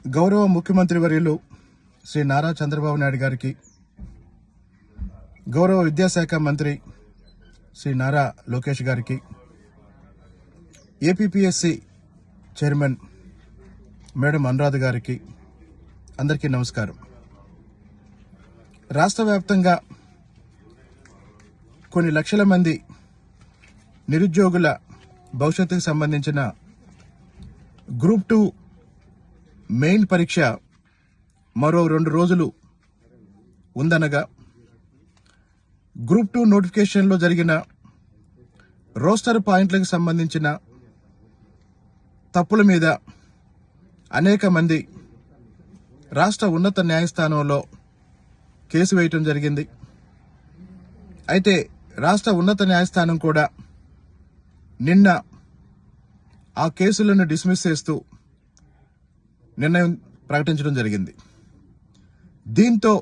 గౌరవ ముఖ్యమంత్రి వర్యులు శ్రీ నారా చంద్రబాబు నాయుడు గారికి, గౌరవ విద్యాశాఖ మంత్రి శ్రీ నారా లోకేష్ గారికి, ఏపీపీఎస్సీ చైర్మన్ మేడం అనురాధ గారికి అందరికీ నమస్కారం. రాష్ట్ర వ్యాప్తంగా కొన్ని లక్షల మంది నిరుద్యోగుల భవిష్యత్తుకు సంబంధించిన గ్రూప్ 2 మెయిన్ పరీక్ష మరో 2 రోజులు ఉందనగా, గ్రూప్ 2 నోటిఫికేషన్లో జరిగిన రోస్టర్ పాయింట్లకు సంబంధించిన తప్పుల మీద అనేక మంది రాష్ట్ర ఉన్నత న్యాయస్థానంలో కేసు వేయటం జరిగింది. అయితే రాష్ట్ర ఉన్నత న్యాయస్థానం కూడా నిన్న ఆ కేసులను డిస్మిస్ చేస్తూ నిర్ణయం ప్రకటించడం జరిగింది. దీంతో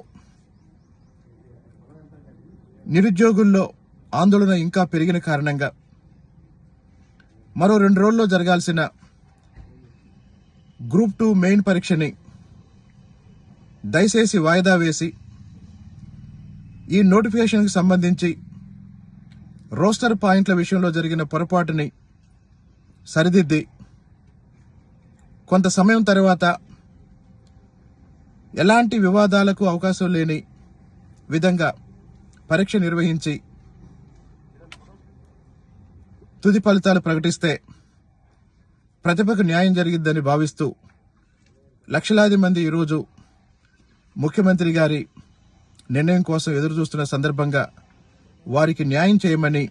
నిరుద్యోగుల్లో ఆందోళన ఇంకా పెరిగిన కారణంగా మరో 2 రోజుల్లో జరగాల్సిన గ్రూప్ 2 మెయిన్ పరీక్షని దయచేసి వాయిదా వేసి ఈ నోటిఫికేషన్కి సంబంధించి రోస్టర్ పాయింట్ల విషయంలో జరిగిన పొరపాటుని సరిదిద్ది కొంత సమయం తర్వాత ఎలాంటి వివాదాలకు అవకాశం లేని విధంగా పరీక్ష నిర్వహించి తుది ఫలితాలు ప్రకటిస్తే ప్రతిభకు న్యాయం జరిగిద్దని భావిస్తూ లక్షలాది మంది ఈరోజు ముఖ్యమంత్రి గారి నిర్ణయం కోసం ఎదురు చూస్తున్న సందర్భంగా వారికి న్యాయం చేయమని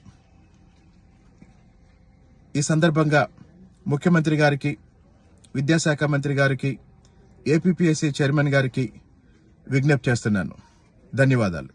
ఈ సందర్భంగా ముఖ్యమంత్రి గారికి, విద్యాశాఖ మంత్రి గారికి, ఏపీపీఎస్సీ చైర్మన్ గారికి విజ్ఞప్తి చేస్తున్నాను. ధన్యవాదాలు.